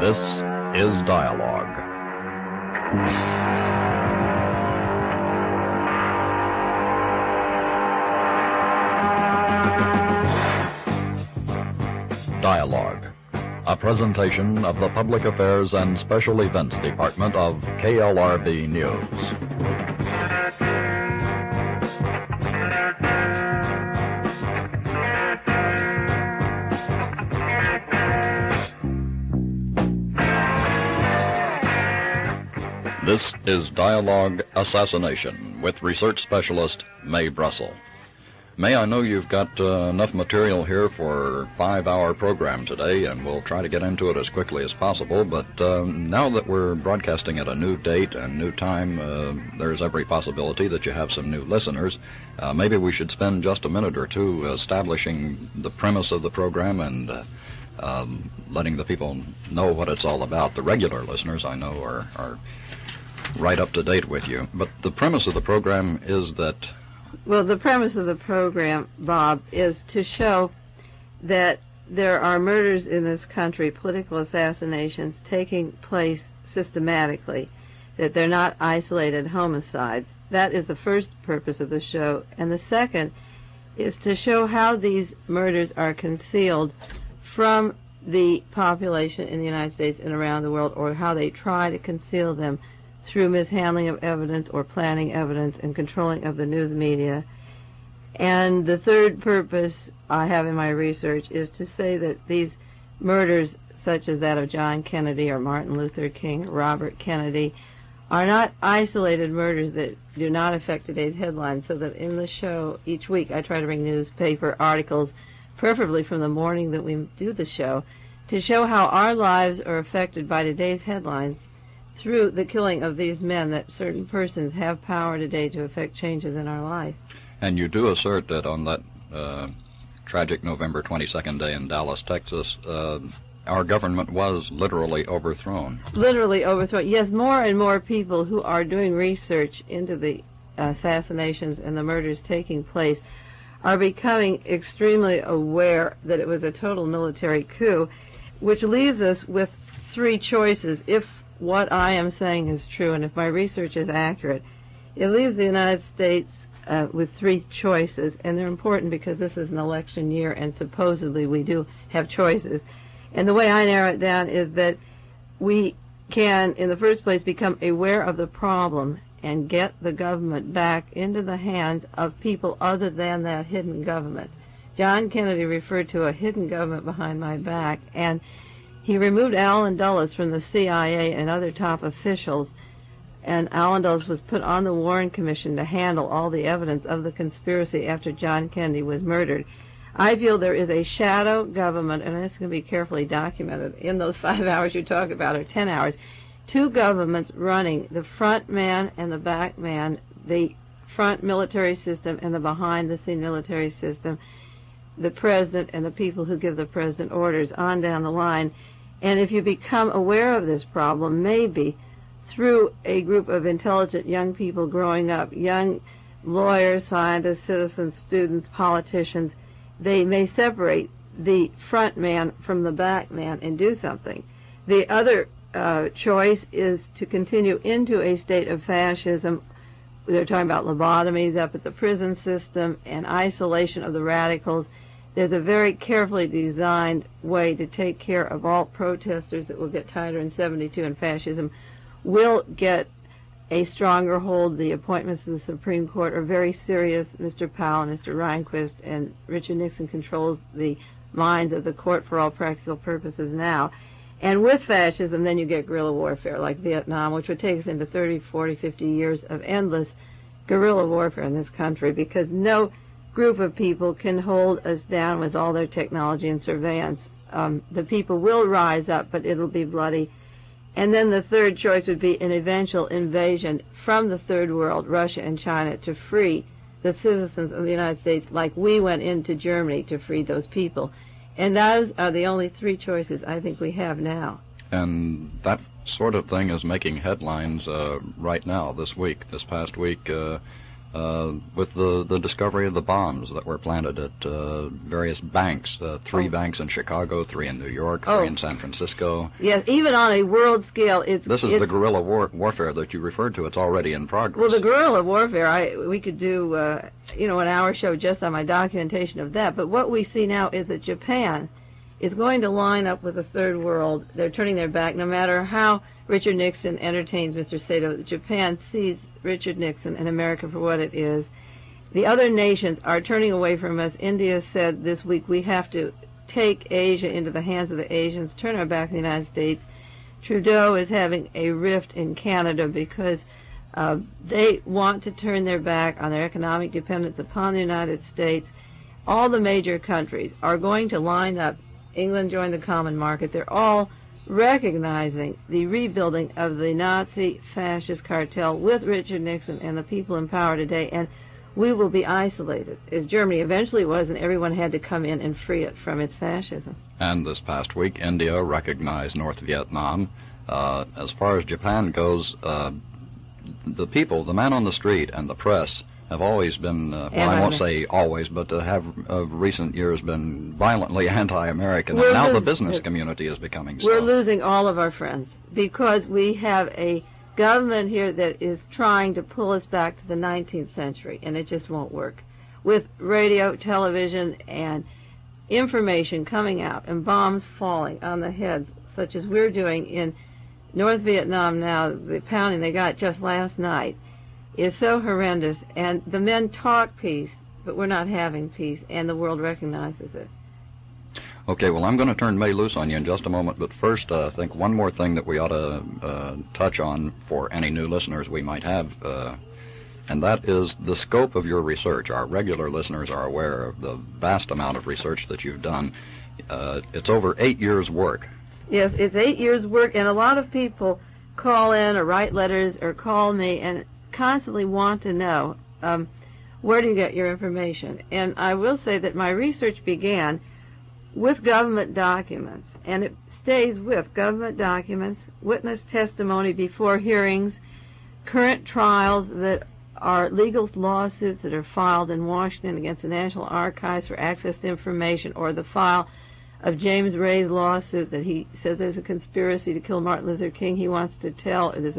This is Dialogue. Dialogue, a presentation of the Public Affairs and Special Events Department of KLRB News. This is Dialogue Assassination with research specialist Mae Brussell. Mae, I know you've got enough material here for a 5-hour program today, and we'll try to get into it as quickly as possible, but now that we're broadcasting at a new date and new time, there's every possibility that you have some new listeners. Maybe we should spend just a minute or two establishing the premise of the program and letting the people know what it's all about. The regular listeners, I know, are right up to date with you. But the premise of the program is that... Well, the premise of the program, Bob, is to show that there are murders in this country, political assassinations, taking place systematically, that they're not isolated homicides. That is the first purpose of the show. And the second is to show how these murders are concealed from the population in the United States and around the world, or how they try to conceal them through mishandling of evidence or planning evidence and controlling of the news media. And the third purpose I have in my research is to say that these murders, such as that of John Kennedy or Martin Luther King, Robert Kennedy, are not isolated murders that do not affect today's headlines, so that in the show each week I try to bring newspaper articles, preferably from the morning that we do the show, to show how our lives are affected by today's headlines through the killing of these men, that certain persons have power today to affect changes in our life. And you do assert that on that tragic November 22nd day in Dallas, Texas, our government was literally overthrown. Literally overthrown. Yes, more and more people who are doing research into the assassinations and the murders taking place are becoming extremely aware that it was a total military coup, which leaves us with three choices. If what I am saying is true, and if my research is accurate, it leaves the United States with three choices, and they're important because this is an election year and supposedly we do have choices. And the way I narrow it down is that we can, in the first place, become aware of the problem and get the government back into the hands of people other than that hidden government. John Kennedy referred to a hidden government behind my back, and he removed Allen Dulles from the CIA and other top officials, and Allen Dulles was put on the Warren Commission to handle all the evidence of the conspiracy after John Kennedy was murdered. I feel there is a shadow government, and this can be carefully documented in those 5 hours you talk about, or 10 hours, two governments running the front man and the back man, the front military system and the behind-the-scene military system, the president and the people who give the president orders, on down the line. And if you become aware of this problem, maybe through a group of intelligent young people growing up, young lawyers, scientists, citizens, students, politicians, they may separate the front man from the back man and do something. The other choice is to continue into a state of fascism. They're talking about lobotomies up at the prison system and isolation of the radicals. There's a very carefully designed way to take care of all protesters that will get tighter in 72, and fascism will get a stronger hold. The appointments to the Supreme Court are very serious. Mr. Powell, Mr. Rehnquist, and Richard Nixon controls the minds of the court for all practical purposes now. And with fascism, then you get guerrilla warfare like Vietnam, which would take us into 30, 40, 50 years of endless guerrilla warfare in this country, because no group of people can hold us down with all their technology and surveillance. The people will rise up, but it'll be bloody. And then the third choice would be an eventual invasion from the third world, Russia and China, to free the citizens of the United States, like we went into Germany to free those people. And those are the only three choices I think we have now. And that sort of thing is making headlines right now, this week, this past week. with the discovery of the bombs that were planted at various banks, 3 banks in Chicago, 3 in New York, 3 in San Francisco. Yes, even on a world scale, it's the guerrilla warfare that you referred to. It's already in progress. Well, the guerrilla warfare, we could do, an hour show just on my documentation of that. But what we see now is that Japan is going to line up with the Third World. They're turning their back, no matter how Richard Nixon entertains Mr. Sato. Japan sees Richard Nixon and America for what it is. The other nations are turning away from us. India said this week we have to take Asia into the hands of the Asians, turn our back on the United States. Trudeau is having a rift in Canada because they want to turn their back on their economic dependence upon the United States. All the major countries are going to line up. England joined the common market. They're all recognizing the rebuilding of the Nazi fascist cartel with Richard Nixon and the people in power today, and we will be isolated, as Germany eventually was, and everyone had to come in and free it from its fascism. And this past week, India recognized North Vietnam. As far as Japan goes, the people, the man on the street and the press have always been, I won't say always, but have of recent years been violently anti-American. And now the business community is becoming so. We're losing all of our friends because we have a government here that is trying to pull us back to the 19th century, and it just won't work. With radio, television, and information coming out and bombs falling on the heads, such as we're doing in North Vietnam now, the pounding they got just last night is so horrendous, and the men talk peace, but we're not having peace, and the world recognizes it. Okay, well, I'm going to turn Mae loose on you in just a moment, but first, I think one more thing that we ought to touch on for any new listeners we might have, and that is the scope of your research. Our regular listeners are aware of the vast amount of research that you've done. It's over 8 years' work. Yes, it's 8 years' work, and a lot of people call in or write letters or call me and constantly want to know, where do you get your information? And I will say that my research began with government documents, and it stays with government documents, witness testimony before hearings, current trials that are legal lawsuits that are filed in Washington against the National Archives for access to information, or the file of James Ray's lawsuit that he says there's a conspiracy to kill Martin Luther King. He wants to tell, there's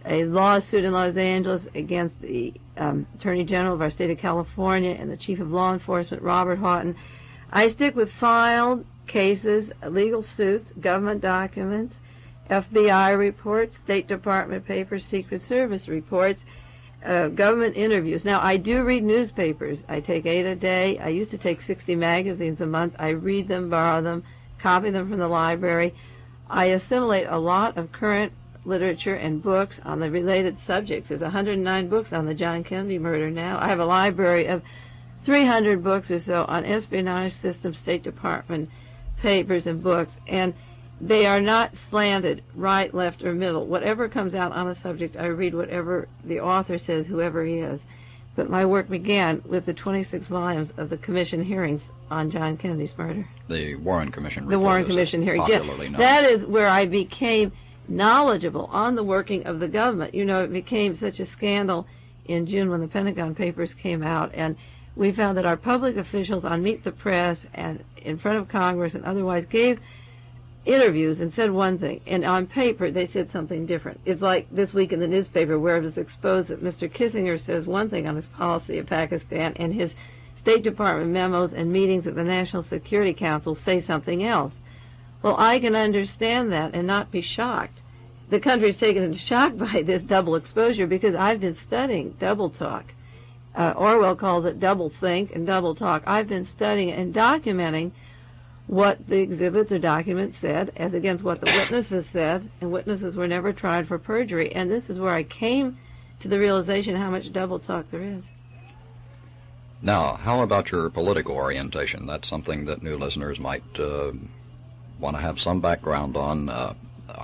a lawsuit in Los Angeles against the Attorney General of our state of California and the Chief of Law Enforcement, Robert Houghton. I stick with filed cases, legal suits, government documents, FBI reports, State Department papers, Secret Service reports, government interviews. Now, I do read newspapers. I take 8 a day. I used to take 60 magazines a month. I read them, borrow them, copy them from the library. I assimilate a lot of current literature and books on the related subjects. There's 109 books on the John Kennedy murder now. I have a library of 300 books or so on espionage systems, State Department papers and books, and they are not slanted right, left, or middle. Whatever comes out on a subject, I read whatever the author says, whoever he is. But my work began with the 26 volumes of the commission hearings on John Kennedy's murder. The Warren Commission. The Warren Commission hearings. Yeah, that is where I became knowledgeable on the working of the government. You know, it became such a scandal in June when the Pentagon Papers came out, and we found that our public officials on Meet the Press and in front of Congress and otherwise gave interviews and said one thing, and on paper they said something different. It's like this week in the newspaper where it was exposed that Mr. Kissinger says one thing on his policy of Pakistan, and his State Department memos and meetings at the National Security Council say something else. Well, I can understand that and not be shocked. The country's taken into shock by this double exposure because I've been studying double talk. Orwell calls it double think and double talk. I've been studying and documenting what the exhibits or documents said as against what the witnesses said, and witnesses were never tried for perjury. And this is where I came to the realization how much double talk there is. Now, how about your political orientation? That's something that new listeners might want to have some background on.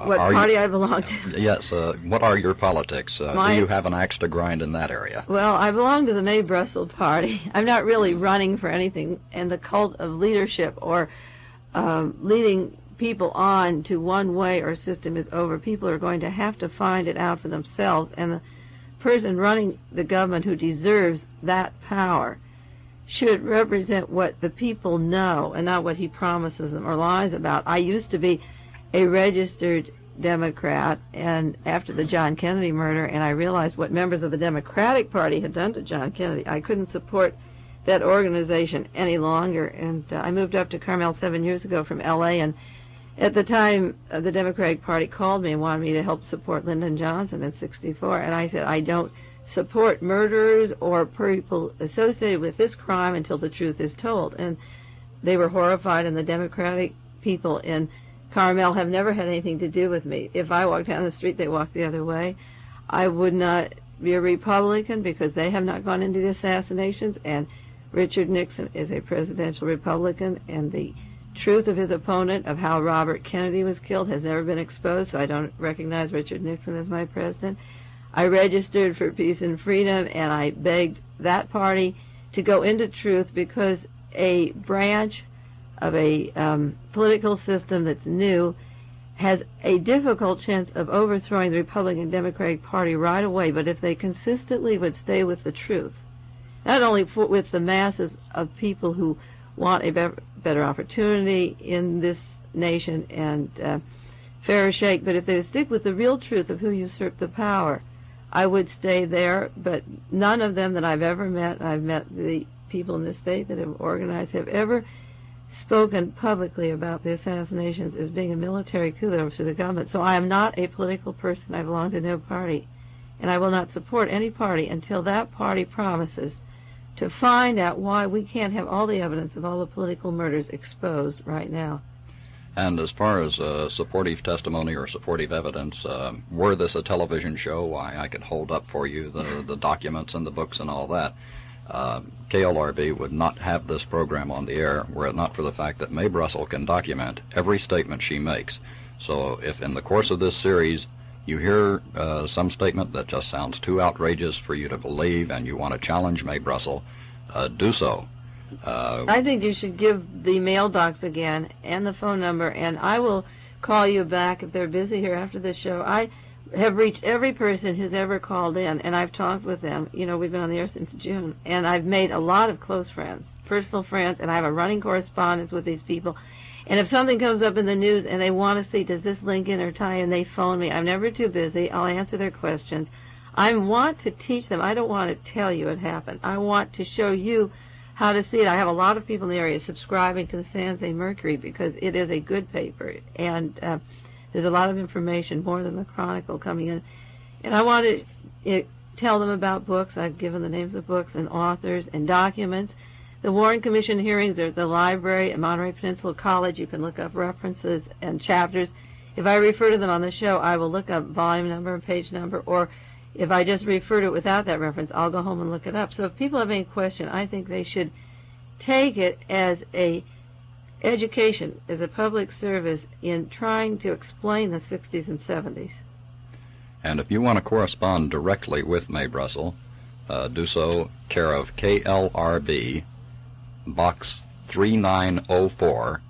What party I belong to? Yes. What are your politics? Do you have an axe to grind in that area? Well, I belong to the Mae Brussell party. I'm not really running for anything, and the cult of leadership or leading people on to one way or system is over. People are going to have to find it out for themselves, and the person running the government who deserves that power should represent what the people know and not what he promises them or lies about. I used to be a registered Democrat, and after the John Kennedy murder, and I realized what members of the Democratic Party had done to John Kennedy, I couldn't support that organization any longer, and I moved up to Carmel 7 years ago from L.A., and at the time, the Democratic Party called me and wanted me to help support Lyndon Johnson in '64, and I said, I don't support murderers or people associated with this crime until the truth is told. And they were horrified, and the Democratic people in Carmel have never had anything to do with me. If I walked down the street, they walked the other way. I would not be a Republican because they have not gone into the assassinations, and Richard Nixon is a presidential Republican, and the truth of his opponent of how Robert Kennedy was killed has never been exposed, so I don't recognize Richard Nixon as my president. I registered for Peace and Freedom, and I begged that party to go into truth because a branch of a political system that's new has a difficult chance of overthrowing the Republican Democratic Party right away, but if they consistently would stay with the truth, not only with the masses of people who want a better opportunity in this nation and fairer shake, but if they would stick with the real truth of who usurped the power, I would stay there. But none of them that I've ever met, and I've met the people in this state that have organized, have ever spoken publicly about the assassinations as being a military coup through the government. So I am not a political person. I belong to no party, and I will not support any party until that party promises to find out why we can't have all the evidence of all the political murders exposed right now. And as far as supportive testimony or supportive evidence, were this a television show, why I could hold up for you the documents and the books and all that. KLRB would not have this program on the air were it not for the fact that Mae Brussell can document every statement she makes. So if in the course of this series you hear some statement that just sounds too outrageous for you to believe and you want to challenge Mae Brussell, do so. I think you should give the mailbox again and the phone number, and I will call you back if they're busy here after the show. I have reached every person who's ever called in, and I've talked with them. You know, we've been on the air since June, and I've made a lot of close friends, personal friends, and I have a running correspondence with these people. And if something comes up in the news and they want to see, does this link in or tie in, they phone me. I'm never too busy. I'll answer their questions. I want to teach them. I don't want to tell you it happened. I want to show you how to see it. I have a lot of people in the area subscribing to the San Jose Mercury because it is a good paper, and there's a lot of information, more than the Chronicle, coming in. And I want to tell them about books. I've given the names of books and authors and documents. The Warren Commission hearings are at the library at Monterey Peninsula College. You can look up references and chapters. If I refer to them on the show, I will look up volume number and page number, or if I just refer to it without that reference, I'll go home and look it up. So if people have any question, I think they should take it as a education, as a public service in trying to explain the 60s and 70s. And if you want to correspond directly with Mae Brussell, do so care of KLRB, Box 3904,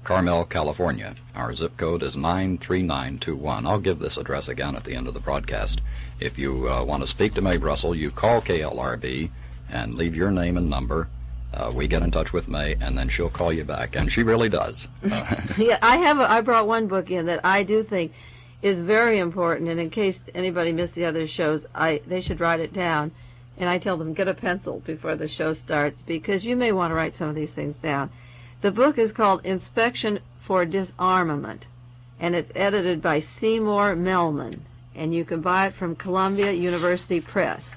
Carmel, California. Our zip code is 93921. I'll give this address again at the end of the broadcast. If you want to speak to Mae Brussell, you call KLRB and leave your name and number. We get in touch with Mae, and then she'll call you back, and she really does. Yeah, I brought one book in that I do think is very important, and in case anybody missed the other shows, they should write it down. And I tell them, get a pencil before the show starts, because you may want to write some of these things down. The book is called Inspection for Disarmament, and it's edited by Seymour Melman, and you can buy it from Columbia University Press.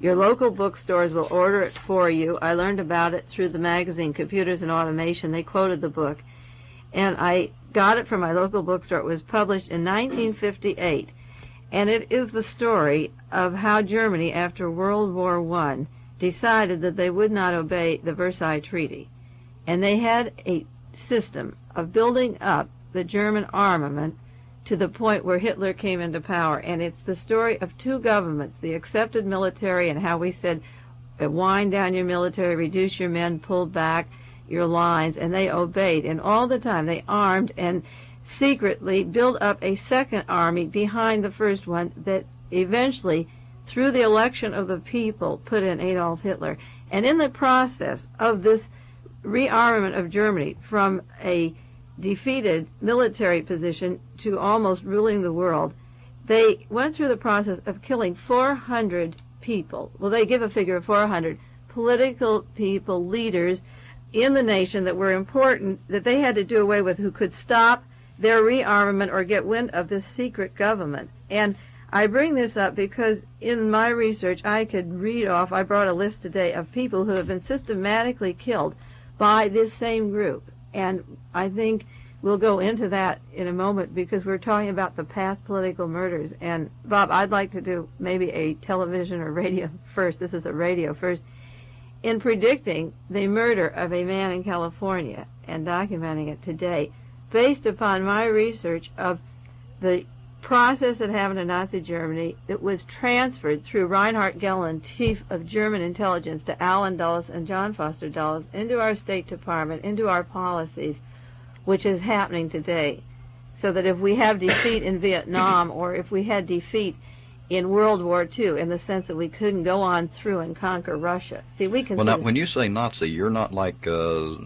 Your local bookstores will order it for you. I learned about it through the magazine Computers and Automation. They quoted the book, and I got it from my local bookstore. It was published in 1958, and it is the story of how Germany, after World War I, decided that they would not obey the Versailles Treaty. And they had a system of building up the German armament to the point where Hitler came into power. And it's the story of two governments, the accepted military and how we said, wind down your military, reduce your men, pull back your lines, and they obeyed. And all the time they armed and secretly built up a second army behind the first one that eventually through the election of the people, put in Adolf Hitler. And in the process of this rearmament of Germany from a defeated military position to almost ruling the world, they went through the process of killing 400 people. Well, they give a figure of 400 political people, leaders in the nation that were important, that they had to do away with, who could stop their rearmament or get wind of this secret government. And I bring this up because in my research I could read off, I brought a list today of people who have been systematically killed by this same group. And I think we'll go into that in a moment because we're talking about the past political murders. And Bob, I'd like to do maybe a television or radio first. This is a radio first. In predicting the murder of a man in California and documenting it today, based upon my research of the process that happened in Nazi Germany that was transferred through Reinhard Gehlen, chief of German intelligence, to Allen Dulles and John Foster Dulles, into our State Department, into our policies, which is happening today. So that if we have defeat in Vietnam, or if we had defeat in World War II, in the sense that we couldn't go on through and conquer Russia. See, we can. Well, now, when you say Nazi, you're not like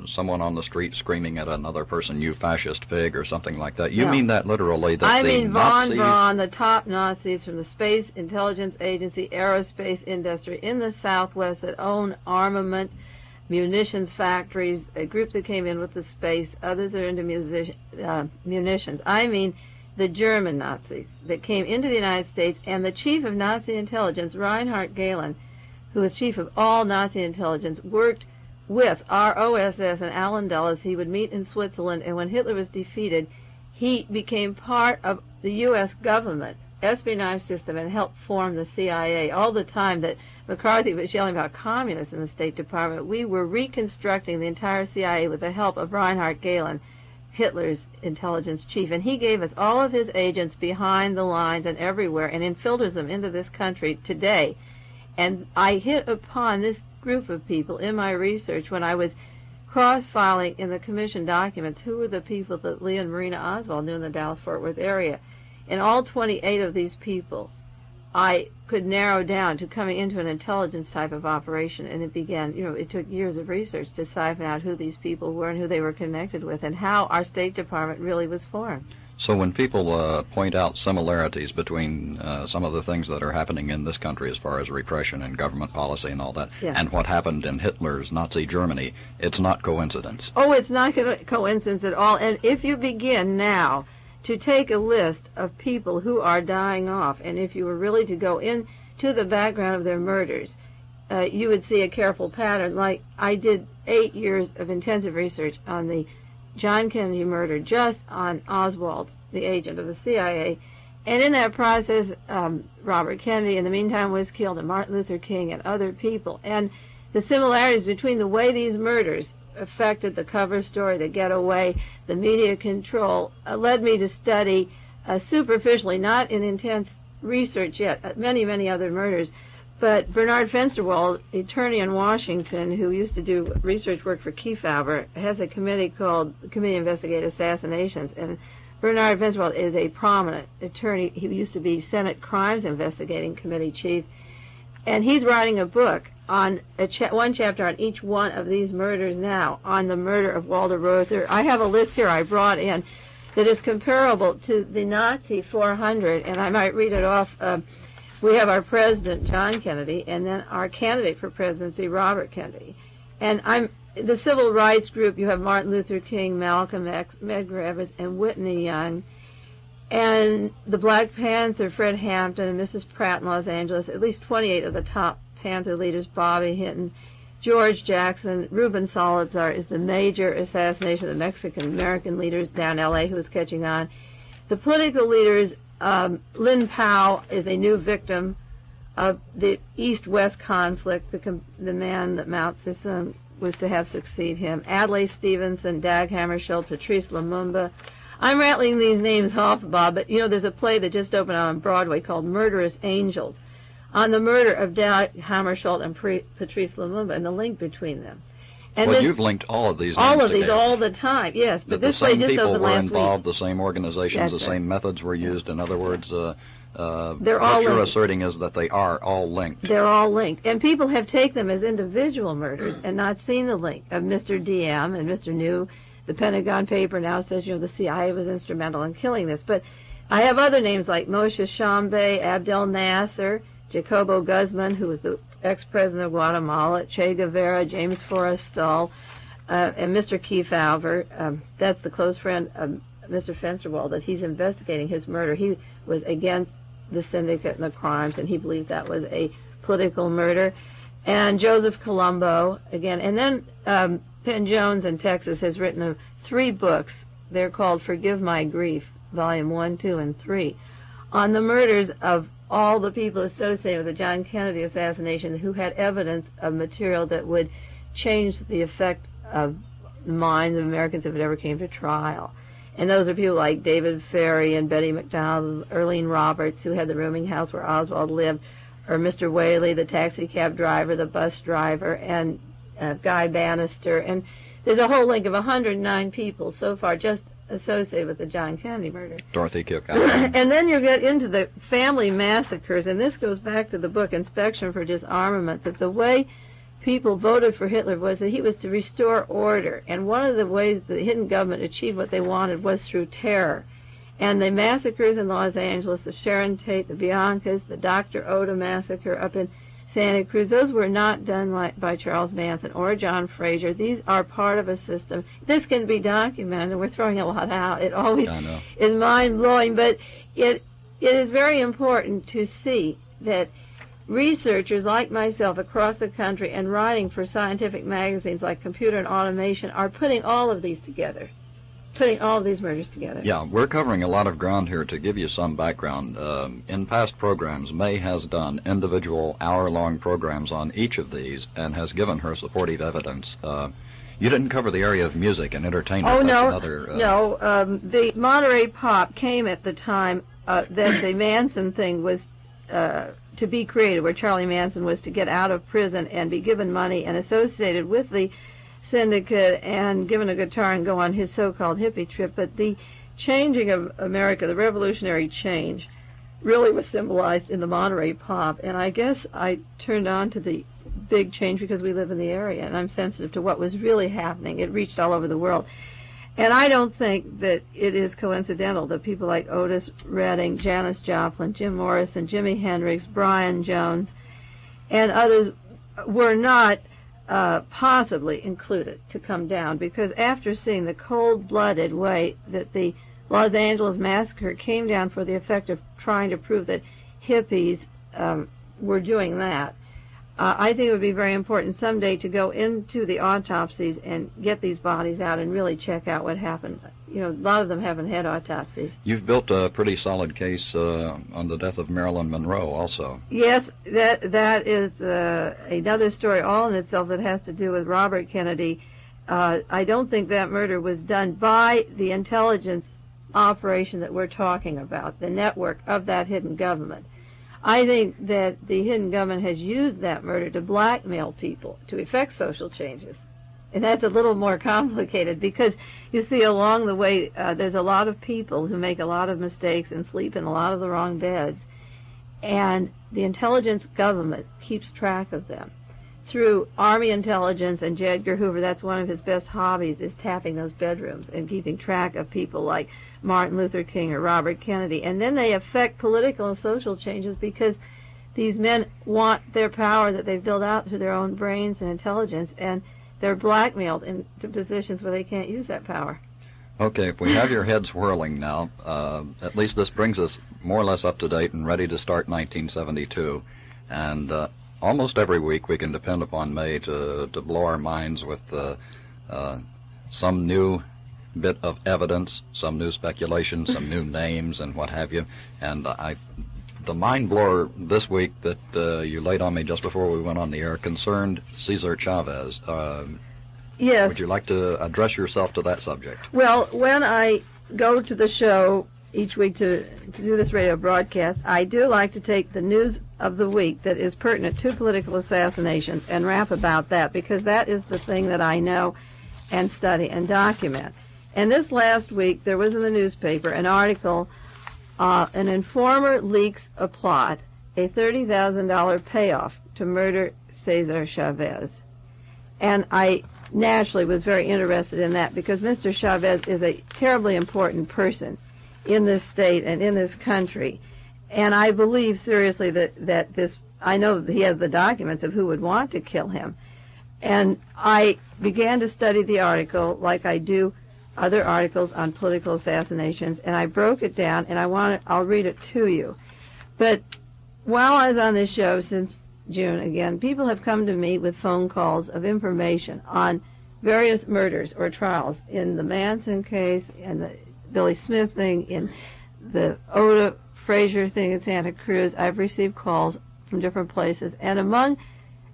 someone on the street screaming at another person, "You fascist pig," or something like that. You mean that literally? That I mean von Nazis... Braun, the top Nazis from the Space Intelligence Agency, aerospace industry in the Southwest that own armament, munitions factories, a group that came in with the space, others are into munitions. I mean the German Nazis that came into the United States, and the chief of Nazi intelligence, Reinhard Gehlen, who was chief of all Nazi intelligence, worked with our OSS and Allen Dulles. He would meet in Switzerland, and when Hitler was defeated, he became part of the U.S. government espionage system and helped form the CIA. All the time that McCarthy was yelling about communists in the State Department, we were reconstructing the entire CIA with the help of Reinhard Gehlen, Hitler's intelligence chief, and he gave us all of his agents behind the lines and everywhere and infiltrates them into this country today. And I hit upon this group of people in my research when I was cross-filing in the commission documents who were the people that Lee and Marina Oswald knew in the Dallas-Fort Worth area. And all 28 of these people I could narrow down to coming into an intelligence type of operation, and it began, it took years of research to siphon out who these people were and who they were connected with and how our State Department really was formed. So when people point out similarities between some of the things that are happening in this country as far as repression and government policy and all that, and what happened in Hitler's Nazi Germany, it's not coincidence. Oh, it's not coincidence at all. And if you begin now to take a list of people who are dying off, and if you were really to go into the background of their murders, you would see a careful pattern. Like I did 8 years of intensive research on the John Kennedy murder, just on Oswald, the agent of the CIA. And in that process, Robert Kennedy, in the meantime, was killed, and Martin Luther King and other people. And the similarities between the way these murders affected the cover story, the getaway, the media control, led me to study superficially, not in intense research yet, many, many other murders. But Bernard Fensterwald, attorney in Washington who used to do research work for Kefauver, has a committee called the Committee to Investigate Assassinations. And Bernard Fensterwald is a prominent attorney. He used to be Senate Crimes Investigating Committee chief. And he's writing a book on one chapter on each one of these murders now, on the murder of Walter Reuther. I have a list here I brought in that is comparable to the Nazi 400, and I might read it off. We have our president, John Kennedy, and then our candidate for presidency, Robert Kennedy. And the civil rights group, you have Martin Luther King, Malcolm X, Medgar Evers, and Whitney Young. And the Black Panther, Fred Hampton, and Mrs. Pratt in Los Angeles, at least 28 of the top Panther leaders, Bobby Hinton, George Jackson. Ruben Salazar is the major assassination of the Mexican-American leaders down L.A. who is catching on. The political leaders, Lin Pao is a new victim of the East-West conflict, the man that Mao Zedong was to have succeed him. Adlai Stevenson, Dag Hammarskjöld, Patrice Lumumba. I'm rattling these names off, Bob, but there's a play that just opened on Broadway called Murderous Angels, on the murder of Dag Hammarskjöld and Patrice Lumumba and the link between them. And well, you've linked all of these names all of together. These all the time, yes. But this play just opened last week. The same people were involved, the same organizations, That's the same methods were used. In other words, They're all what you're linked. asserting is that they are all linked. They're all linked. And people have taken them as individual murders and not seen the link of Mr. DM and Mr. New. The Pentagon paper now says, the CIA was instrumental in killing this. But I have other names like Moshe Shambe, Abdel Nasser, Jacobo Guzman, who was the ex-president of Guatemala, Che Guevara, James Forrestal, and Mr. Kefauver. That's the close friend of Mr. Fensterwald, that he's investigating his murder. He was against the syndicate and the crimes, and he believes that was a political murder. And Joseph Colombo, again. And then Penn Jones in Texas has written 3 books. They're called Forgive My Grief, Volume 1, 2, and 3, on the murders of all the people associated with the John Kennedy assassination who had evidence of material that would change the effect of the minds of Americans if it ever came to trial. And those are people like David Ferry and Betty McDonald, Earlene Roberts, who had the rooming house where Oswald lived, or Mr. Whaley, the taxi cab driver, the bus driver, and Guy Bannister. And there's a whole link of 109 people so far just associated with the John Kennedy murder. Dorothy Kilgallen. And then you get into the family massacres, and this goes back to the book Inspection for Disarmament, that the way people voted for Hitler was that he was to restore order. And one of the ways the hidden government achieved what they wanted was through terror. And the massacres in Los Angeles, the Sharon Tate, the Biancas, the Dr. Oda massacre up in Santa Cruz, those were not done by Charles Manson or John Frazier. These are part of a system. This can be documented, and we're throwing a lot out. It always is mind-blowing, but it is very important to see that researchers like myself across the country and writing for scientific magazines like Computer and Automation are putting all of these together, putting all of these murders together. Yeah, we're covering a lot of ground here. To give you some background, in past programs, Mae has done individual hour-long programs on each of these and has given her supportive evidence. You didn't cover the area of music and entertainment. Oh, That's no. The Monterey Pop came at the time that the Manson thing was to be created, where Charlie Manson was to get out of prison and be given money and associated with the syndicate and given a guitar and go on his so-called hippie trip. But the changing of America, the revolutionary change, really was symbolized in the Monterey Pop. And I guess I turned on to the big change because we live in the area, and I'm sensitive to what was really happening. It reached all over the world. And I don't think that it is coincidental that people like Otis Redding, Janis Joplin, Jim Morrison, Jimi Hendrix, Brian Jones, and others were not possibly included to come down, because after seeing the cold-blooded way that the Los Angeles massacre came down for the effect of trying to prove that hippies were doing that, I think it would be very important someday to go into the autopsies and get these bodies out and really check out what happened. A lot of them haven't had autopsies. You've built a pretty solid case on the death of Marilyn Monroe also. Yes, that is another story all in itself that has to do with Robert Kennedy. I don't think that murder was done by the intelligence operation that we're talking about, the network of that hidden government. I think that the hidden government has used that murder to blackmail people to effect social changes. And that's a little more complicated because, you see, along the way, there's a lot of people who make a lot of mistakes and sleep in a lot of the wrong beds. And the intelligence government keeps track of them. Through Army intelligence, and J. Edgar Hoover, that's one of his best hobbies, is tapping those bedrooms and keeping track of people like Martin Luther King or Robert Kennedy. And then they affect political and social changes because these men want their power that they've built out through their own brains and intelligence, and they're blackmailed into positions where they can't use that power. Okay, if we have your heads whirling now, at least this brings us more or less up to date and ready to start 1972. And almost every week we can depend upon Mae to blow our minds with some new bit of evidence, some new speculation, some new names and what have you. And the mind blower this week that you laid on me just before we went on the air concerned Cesar Chavez. Yes. Would you like to address yourself to that subject? Well, when I go to the show each week to do this radio broadcast, I do like to take the news of the week that is pertinent to political assassinations and rap about that, because that is the thing that I know and study and document. And this last week, there was in the newspaper an article An informer leaks a plot, a $30,000 payoff to murder Cesar Chavez. And I naturally was very interested in that because Mr. Chavez is a terribly important person in this state and in this country. And I believe seriously that this, I know he has the documents of who would want to kill him. And I began to study the article like I do other articles on political assassinations, and I broke it down, and I'll read it to you. But while I was on this show since June again, people have come to me with phone calls of information on various murders or trials in the Manson case, in the Billy Smith thing, in the Oda Frazier thing in Santa Cruz. I've received calls from different places, and one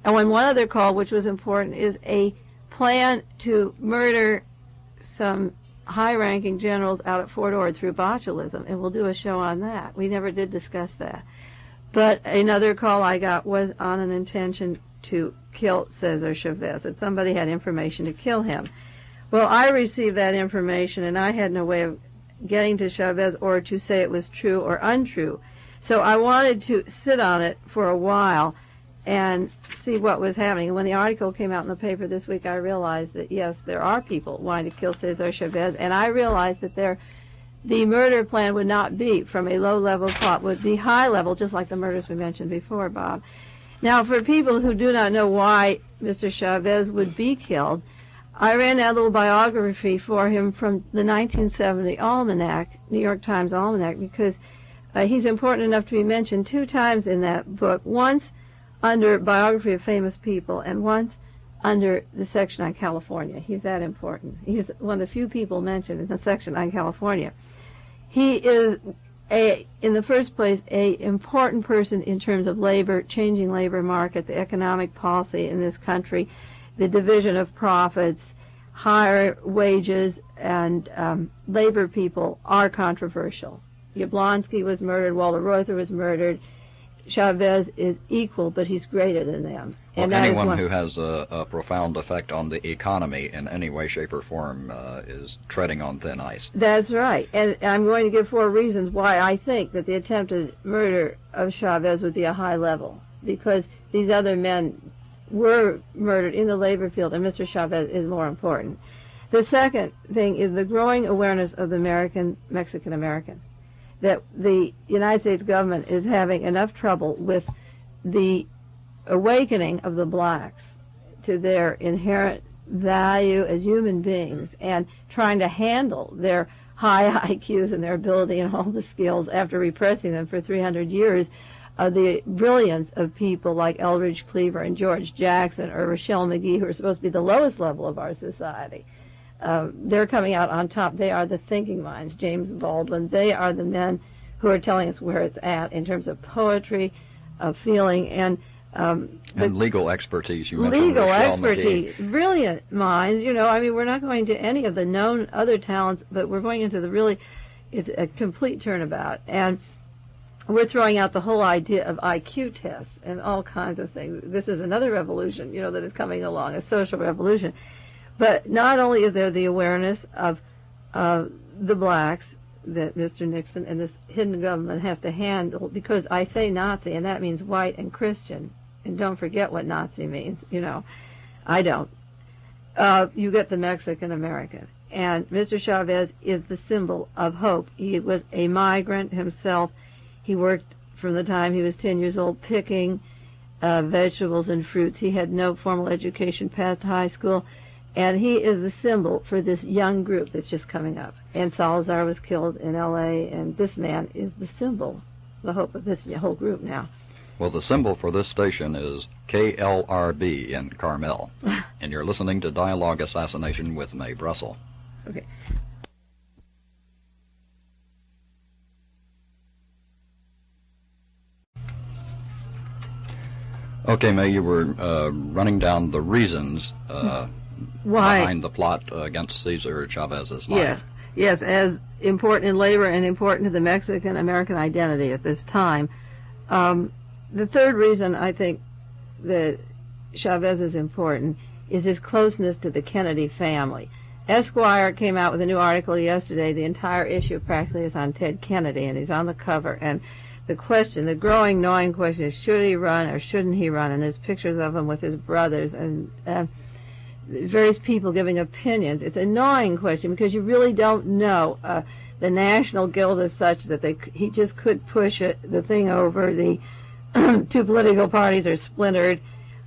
other call, which was important, is a plan to murder some high-ranking generals out at Fort Ord through botulism, and we'll do a show on that. We never did discuss that. But another call I got was on an intention to kill Cesar Chavez, that somebody had information to kill him. Well, I received that information, and I had no way of getting to Chavez or to say it was true or untrue. So I wanted to sit on it for a while and see what was happening. When the article came out in the paper this week, I realized that, yes, there are people wanting to kill Cesar Chavez, and I realized that the murder plan would not be from a low-level plot, would be high-level, just like the murders we mentioned before, Bob. Now, for people who do not know why Mr. Chavez would be killed, I ran that little biography for him from the 1970 Almanac, New York Times Almanac, because he's important enough to be mentioned 2 times in that book, once under biography of famous people and once under the section on California. He's that important. He's one of the few people mentioned in the section on California. He is, in the first place, an important person in terms of labor, changing labor market, the economic policy in this country, the division of profits, higher wages, and labor people are controversial. Yablonsky was murdered, Walter Reuther was murdered. Chavez is equal, but he's greater than them. And anyone who has a profound effect on the economy in any way, shape, or form is treading on thin ice. That's right. And I'm going to give 4 reasons why I think that the attempted murder of Chavez would be a high level, because these other men were murdered in the labor field, and Mr. Chavez is more important. The second thing is the growing awareness of the Mexican-American, that the United States government is having enough trouble with the awakening of the blacks to their inherent value as human beings and trying to handle their high IQs and their ability and all the skills after repressing them for 300 years. The brilliance of people like Eldridge Cleaver and George Jackson or Rochelle McGee, who are supposed to be the lowest level of our society. They're coming out on top. They are the thinking minds. James Baldwin, they are the men who are telling us where it's at in terms of poetry, of feeling, and legal expertise. You mentioned legal Rochelle expertise, McGee. Brilliant minds. You know, I mean, we're not going to any of the known other talents, but we're going into it's a complete turnabout. And we're throwing out the whole idea of IQ tests and all kinds of things. This is another revolution, that is coming along, a social revolution. But not only is there the awareness of the blacks that Mr. Nixon and this hidden government has to handle, because I say Nazi, and that means white and Christian. And don't forget what Nazi means, I don't. You get the Mexican-American. And Mr. Chavez is the symbol of hope. He was a migrant himself. He worked from the time he was 10 years old picking vegetables and fruits. He had no formal education past high school. And he is the symbol for this young group that's just coming up. And Salazar was killed in L.A., and this man is the symbol, the hope of this whole group now. Well, the symbol for this station is KLRB in Carmel. And you're listening to Dialogue Assassination with Mae Brussell. Okay. Okay, Mae, you were running down the reasons behind the plot against Cesar Chavez's life. Yes, as important in labor and important to the Mexican-American identity at this time. The third reason I think that Chavez is important is his closeness to the Kennedy family. Esquire came out with a new article yesterday. The entire issue practically is on Ted Kennedy, and he's on the cover. And the question, the growing, gnawing question is, should he run or shouldn't he run? And there's pictures of him with his brothers and various people giving opinions. It's a gnawing question because you really don't know. The National Guild is such that he just could push the thing over. The two political parties are splintered.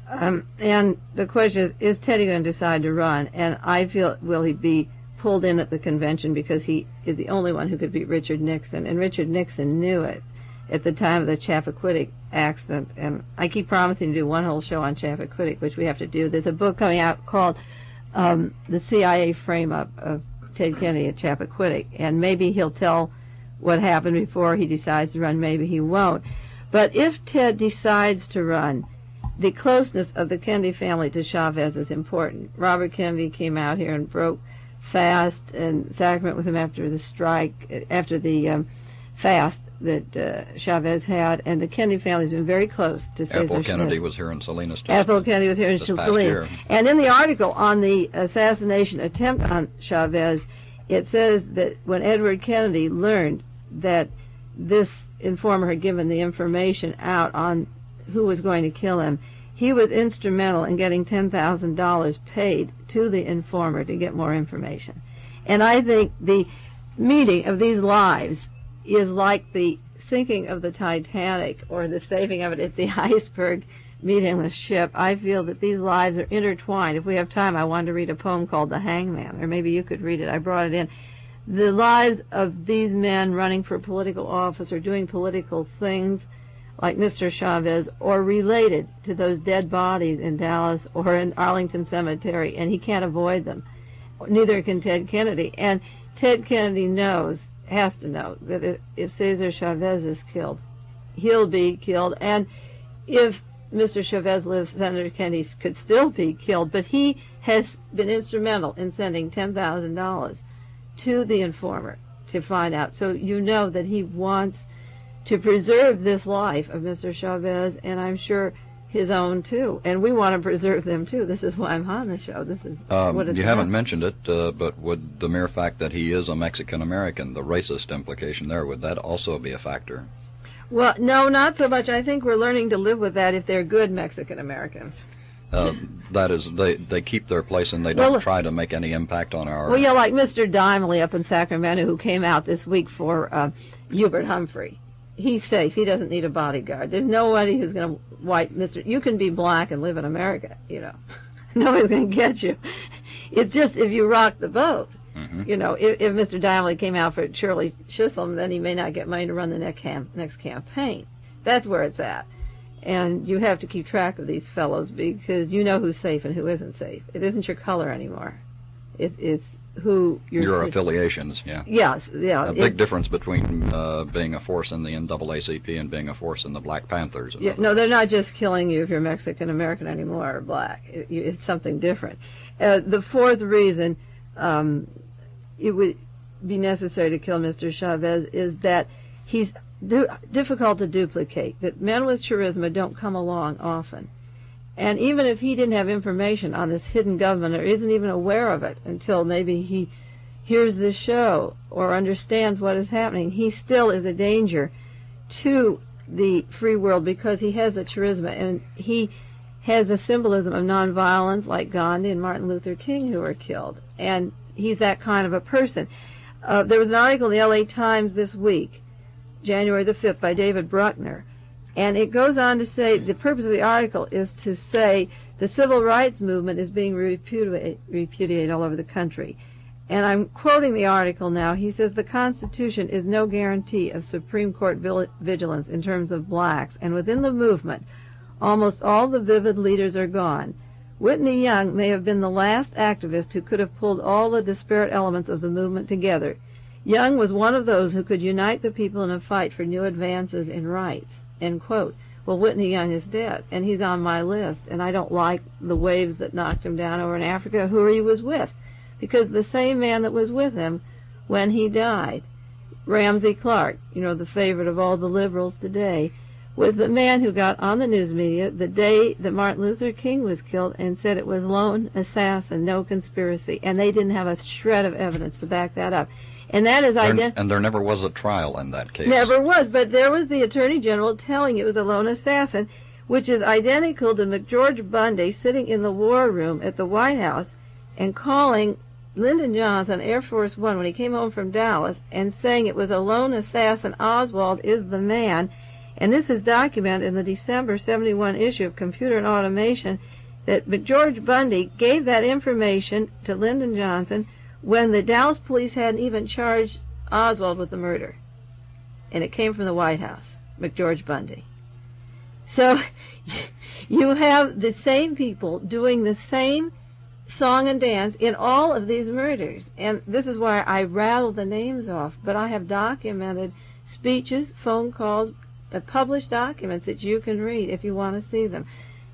And the question is Teddy going to decide to run? And I feel, will he be pulled in at the convention because he is the only one who could beat Richard Nixon? And Richard Nixon knew it at the time of the Chappaquiddick accident. And I keep promising to do one whole show on Chappaquiddick, which we have to do. There's a book coming out called The CIA Frame-Up of Ted Kennedy at Chappaquiddick. And maybe he'll tell what happened before he decides to run. Maybe he won't. But if Ted decides to run, the closeness of the Kennedy family to Chavez is important. Robert Kennedy came out here and broke fast and sacrament with him after the strike, after the fast that Chavez had, and the Kennedy family has been very close to Cesar Chavez. Ethel Kennedy was here in Salinas. Ethel Kennedy was here in Salinas. And in the article on the assassination attempt on Chavez, it says that when Edward Kennedy learned that this informer had given the information out on who was going to kill him, he was instrumental in getting $10,000 paid to the informer to get more information. And I think the meeting of these lives is like the sinking of the Titanic or the saving of it at the iceberg meeting the ship. I feel that these lives are intertwined. If we have time, I wanted to read a poem called The Hangman, or maybe you could read it. I brought it in. The lives of these men running for political office or doing political things like Mr. Chavez, or related to those dead bodies in Dallas or in Arlington Cemetery, and he can't avoid them. Neither can Ted Kennedy. And Ted Kennedy has to know, that if Cesar Chavez is killed, he'll be killed. And if Mr. Chavez lives, Senator Kennedy could still be killed. But he has been instrumental in sending $10,000 to the informer to find out. So you know that he wants to preserve this life of Mr. Chavez, and I'm sure his own too. And we want to preserve them too. This is why I'm on the show. This is what it's You haven't mentioned it, but would the mere fact that he is a Mexican-American, the racist implication there, would that also be a factor? Well, no, not so much. I think we're learning to live with that if they're good Mexican-Americans. That is, they keep their place and they don't try to make any impact on our... Well, yeah, like Mr. Dimely up in Sacramento, who came out this week for Hubert Humphrey. He's safe. He doesn't need a bodyguard. There's nobody who's going to wipe Mr. You can be black and live in America, you know. Nobody's going to get you. It's just if you rock the boat. Mm-hmm. You know, if Mr. Dimely came out for Shirley Chisholm, then he may not get money to run the next campaign. That's where it's at. And you have to keep track of these fellows because you know who's safe and who isn't safe. It isn't your color anymore. It's who your affiliations, yeah. Yes, yeah. A big difference between being a force in the NAACP and being a force in the Black Panthers. Yeah, no, they're not just killing you if you're Mexican American anymore or black. It's something different. The fourth reason it would be necessary to kill Mr. Chavez is that he's difficult to duplicate. That men with charisma don't come along often. And even if he didn't have information on this hidden government or isn't even aware of it until maybe he hears this show or understands what is happening, he still is a danger to the free world because he has the charisma and he has the symbolism of nonviolence like Gandhi and Martin Luther King who were killed. And he's that kind of a person. There was an article in the LA Times this week, January the 5th, by David Bruckner. And it goes on to say, the purpose of the article is to say the civil rights movement is being repudiated all over the country. And I'm quoting the article now. He says, the Constitution is no guarantee of Supreme Court vigilance in terms of blacks. And within the movement, almost all the vivid leaders are gone. Whitney Young may have been the last activist who could have pulled all the disparate elements of the movement together. Young was one of those who could unite the people in a fight for new advances in rights. End quote. Well, Whitney Young is dead, and he's on my list, and I don't like the waves that knocked him down over in Africa, who he was with, because the same man that was with him when he died, Ramsey Clark, you know, the favorite of all the liberals today, was the man who got on the news media the day that Martin Luther King was killed and said it was lone assassin, no conspiracy, and they didn't have a shred of evidence to back that up. And that is And there never was a trial in that case. Never was, but there was the Attorney General telling it was a lone assassin, which is identical to McGeorge Bundy sitting in the war room at the White House and calling Lyndon Johnson, Air Force One, when he came home from Dallas, and saying it was a lone assassin, Oswald is the man. And this is documented in the December 71 issue of Computer and Automation, that McGeorge Bundy gave that information to Lyndon Johnson when the Dallas police hadn't even charged Oswald with the murder. And it came from the White House, McGeorge Bundy. So you have the same people doing the same song and dance in all of these murders. And this is why I rattled the names off. But I have documented speeches, phone calls, published documents that you can read if you want to see them.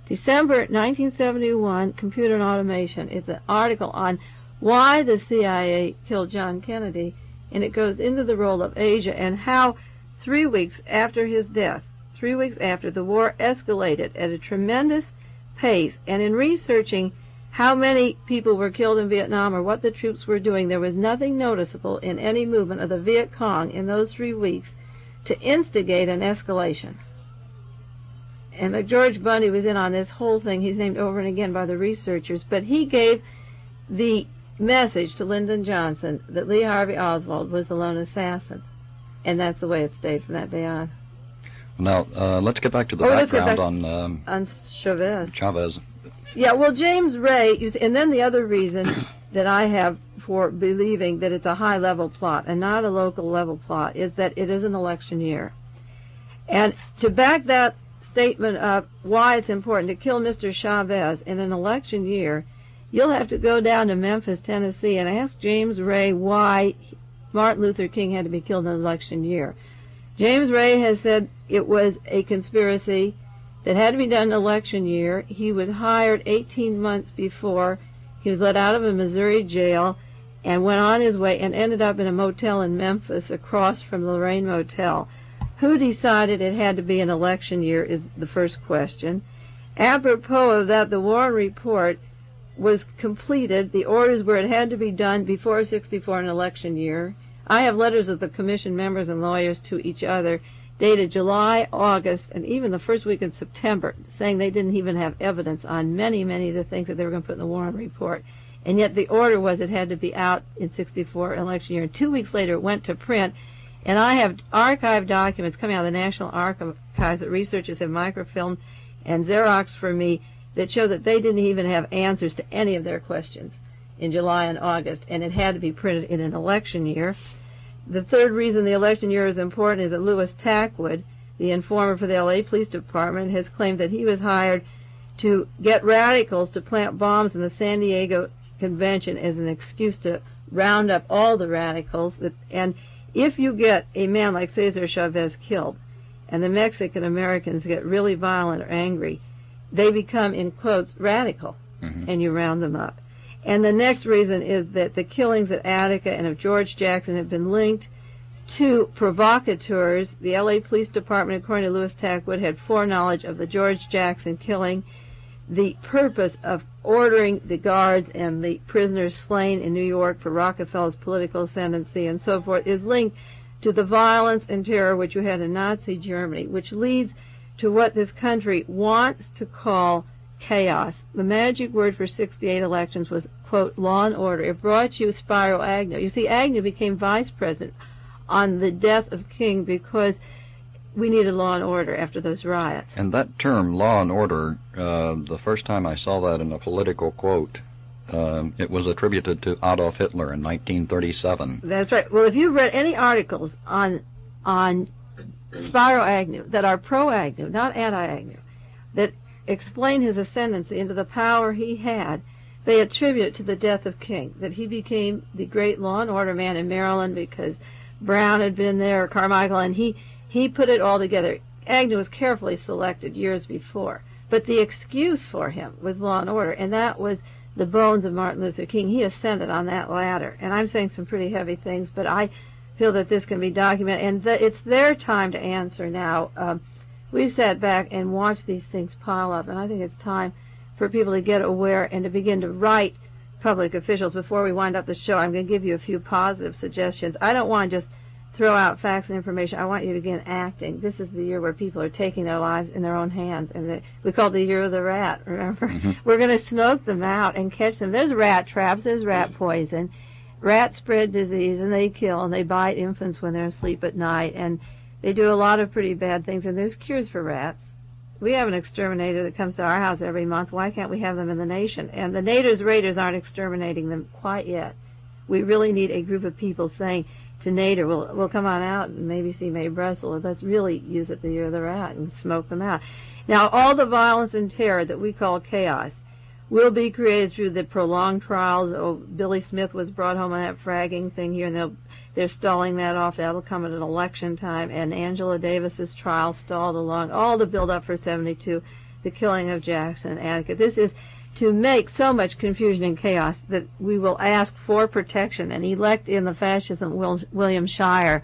December 1971, Computer and Automation. It's an article on why the CIA killed John Kennedy, and it goes into the role of Asia and how 3 weeks after his death, 3 weeks after, the war escalated at a tremendous pace. And in researching how many people were killed in Vietnam or what the troops were doing, there was nothing noticeable in any movement of the Viet Cong in those 3 weeks to instigate an escalation. And McGeorge Bundy was in on this whole thing. He's named over and again by the researchers, but he gave the message to Lyndon Johnson that Lee Harvey Oswald was the lone assassin, and that's the way it stayed from that day on. Now, let's get back to the background on Chavez. Chavez. Yeah, well, James Ray, and then the other reason that I have for believing that it's a high-level plot and not a local-level plot is that it is an election year. And to back that statement up, why it's important to kill Mr. Chavez in an election year, you'll have to go down to Memphis, Tennessee, and ask James Ray why Martin Luther King had to be killed in an election year. James Ray has said it was a conspiracy that had to be done in an election year. He was hired 18 months before. He was let out of a Missouri jail and went on his way and ended up in a motel in Memphis across from the Lorraine Motel. Who decided it had to be an election year is the first question. Apropos of that, the Warren Report was completed. The orders where it had to be done before 64 an election year. I have letters of the commission members and lawyers to each other dated July, August, and even the first week in September, saying they didn't even have evidence on many, many of the things that they were going to put in the Warren Report. And yet the order was it had to be out in 64 election year. And 2 weeks later it went to print. And I have archived documents coming out of the National Archives that researchers have microfilmed and Xeroxed for me that show that they didn't even have answers to any of their questions in July and August, and it had to be printed in an election year. The third reason the election year is important is that Louis Tackwood, the informer for the L.A. Police Department, has claimed that he was hired to get radicals to plant bombs in the San Diego convention as an excuse to round up all the radicals. And if you get a man like Cesar Chavez killed, and the Mexican Americans get really violent or angry, they become, in quotes, radical, and you round them up. And the next reason is that the killings at Attica and of George Jackson have been linked to provocateurs. The L.A. Police Department, according to Louis Tackwood, had foreknowledge of the George Jackson killing. The purpose of ordering the guards and the prisoners slain in New York for Rockefeller's political ascendancy and so forth is linked to the violence and terror which you had in Nazi Germany, which leads to what this country wants to call chaos. The magic word for 68 elections was, quote, law and order. It brought you Spiro Agnew. You see, Agnew became vice president on the death of King because we needed law and order after those riots. And that term, law and order, the first time I saw that in a political quote, it was attributed to Adolf Hitler in 1937. That's right. Well, if you've read any articles on Spiro Agnew that are pro-Agnew, not anti-Agnew, that explain his ascendancy into the power he had, they attribute it to the death of King, that he became the great law and order man in Maryland because Brown had been there, Carmichael, and he put it all together. Agnew was carefully selected years before, but the excuse for him was law and order, and that was the bones of Martin Luther King. He ascended on that ladder, and I'm saying some pretty heavy things, but I feel that this can be documented, and it's their time to answer now. we've sat back and watched these things pile up, and I think it's time for people to get aware and to begin to write public officials. Before we wind up the show, I'm going to give you a few positive suggestions. I don't want to just throw out facts and information. I want you to begin acting. This is the year where people are taking their lives in their own hands, and we call it the year of the rat, remember? Mm-hmm. We're going to smoke them out and catch them. There's rat traps, there's rat poison. Rats spread disease, and they kill, and they bite infants when they're asleep at night, and they do a lot of pretty bad things, and there's cures for rats. We have an exterminator that comes to our house every month. Why can't we have them in the nation? And the Naders Raiders aren't exterminating them quite yet. We really need a group of people saying to Nader, we'll come on out and maybe see Mae Brussell. Let's really use it the year of the rat and smoke them out. Now, all the violence and terror that we call chaos will be created through the prolonged trials. Oh, Billy Smith was brought home on that fragging thing here, and they're stalling that off. That'll come at an election time. And Angela Davis's trial stalled along, all to build up for 72, the killing of Jackson and Attica. This is to make so much confusion and chaos that we will ask for protection and elect in the fascism. William Shire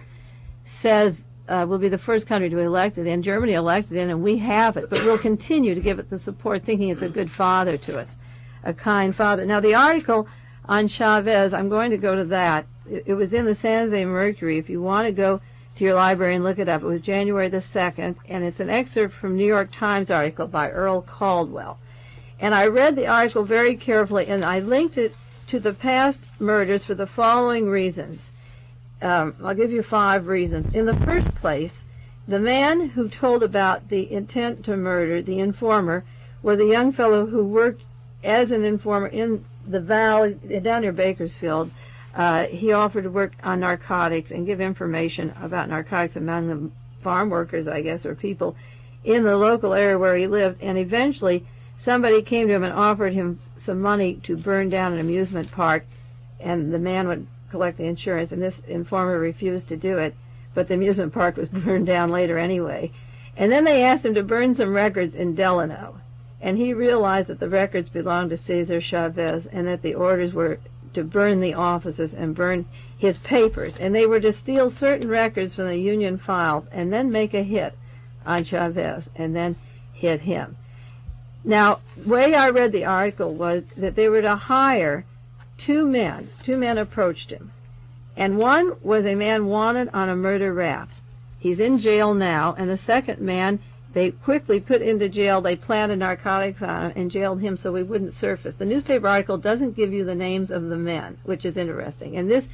says we'll be the first country to elect it in. Germany elected in, and we have it, but we'll continue to give it the support, thinking it's a good father to us, a kind father. Now, the article on Chavez, I'm going to go to that. It was in the San Jose Mercury. If you want to go to your library and look it up, it was January the 2nd, and it's an excerpt from New York Times article by Earl Caldwell. And I read the article very carefully, and I linked it to the past murders for the following reasons. I'll give you 5 reasons. In the first place, the man who told about the intent to murder, the informer, was a young fellow who worked as an informer in the valley down near Bakersfield. He offered to work on narcotics and give information about narcotics among the farm workers, I guess, or people in the local area where he lived, and eventually somebody came to him and offered him some money to burn down an amusement park, and the man would collect the insurance, and this informer refused to do it, but the amusement park was burned down later anyway. And then they asked him to burn some records in Delano, and he realized that the records belonged to Cesar Chavez, and that the orders were to burn the offices and burn his papers, and they were to steal certain records from the Union files and then make a hit on Chavez and then hit him. Now, the way I read the article was that they were to hire 2 men. 2 men approached him. And one was a man wanted on a murder rap. He's in jail now. And the second man, they quickly put into jail. They planted narcotics on him and jailed him so he wouldn't surface. The newspaper article doesn't give you the names of the men, which is interesting. And this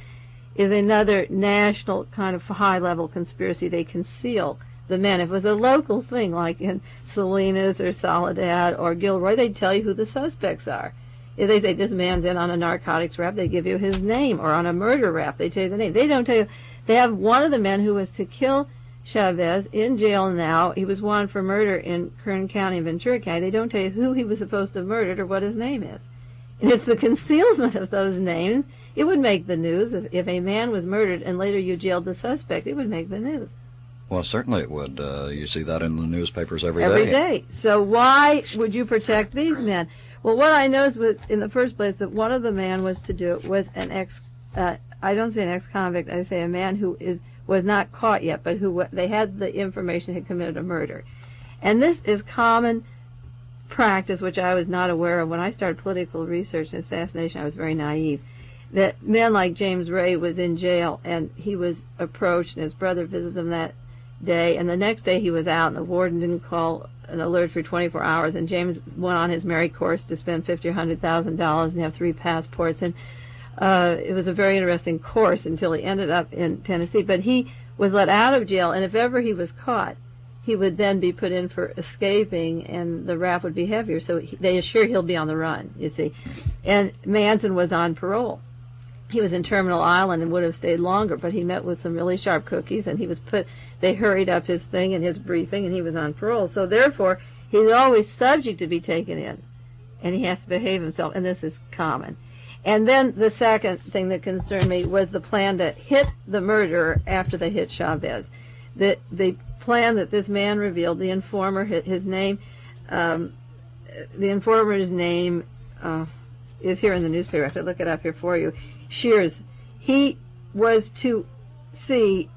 is another national kind of high-level conspiracy. They conceal the men. If it was a local thing, like in Salinas or Soledad or Gilroy, they'd tell you who the suspects are. If they say this man's in on a narcotics rap, they give you his name, or on a murder rap, they tell you the name. They don't tell you. They have one of the men who was to kill Chavez in jail now. He was wanted for murder in Kern County and Ventura County. They don't tell you who he was supposed to have murdered or what his name is. And it's the concealment of those names. It would make the news. If a man was murdered and later you jailed the suspect, it would make the news. Well, certainly it would. You see that in the newspapers every day. Every day. So why would you protect these men? Well, what I noticed was, in the first place, that one of the men was to do it was an I don't say an ex-convict, I say a man who was not caught yet, but who they had the information had committed a murder. And this is common practice, which I was not aware of. When I started political research and assassination, I was very naive. That men like James Ray was in jail, and he was approached, and his brother visited him that day, and the next day he was out, and the warden didn't call an alert for 24 hours, and James went on his merry course to spend $50,000 or $100,000 and have 3 passports, and it was a very interesting course until he ended up in Tennessee. But he was let out of jail, and if ever he was caught, he would then be put in for escaping, and the rap would be heavier, so they assure he'll be on the run, you see. And Manson was on parole. He was in Terminal Island and would have stayed longer, but he met with some really sharp cookies, and they hurried up his thing and his briefing, and he was on parole. So therefore, he's always subject to be taken in, and he has to behave himself, and this is common. And then the second thing that concerned me was the plan to hit the murderer after they hit Chavez. The plan that this man revealed, the informer, his name, the informer's name is here in the newspaper. I have to look it up here for you. Shears. He was to see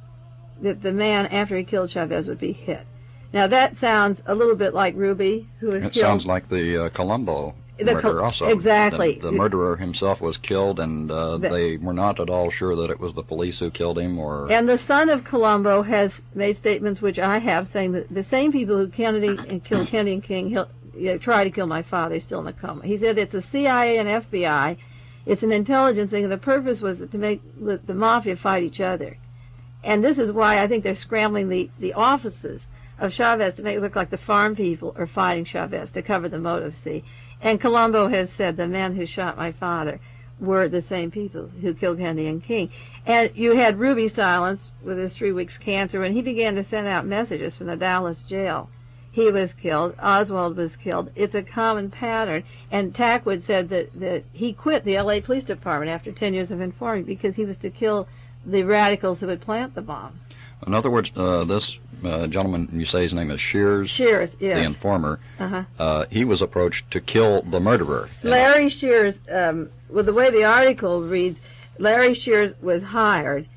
that the man, after he killed Chavez, would be hit. Now that sounds a little bit like Ruby, who was killed. It sounds like the Colombo murder also. Exactly. The murderer himself was killed, and they were not at all sure that it was the police who killed him. And the son of Colombo has made statements, which I have, saying that the same people who killed Kennedy and King tried to kill my father, still in a coma. He said it's a CIA and FBI, it's an intelligence thing, and the purpose was to make the mafia fight each other. And this is why I think they're scrambling the offices of Chavez to make it look like the farm people are fighting Chavez to cover the motive, see. And Colombo has said the men who shot my father were the same people who killed Kennedy and King. And you had Ruby Silence with his 3 weeks cancer when he began to send out messages from the Dallas jail. He was killed. Oswald was killed. It's a common pattern. And Tackwood said that he quit the L.A. Police Department after 10 years of informing because he was to kill the radicals who would plant the bombs. In other words, this gentleman, you say his name is Shears? Shears, yes. The informer. He was approached to kill the murderer. Larry Shears, with the way the article reads, Larry Shears was hired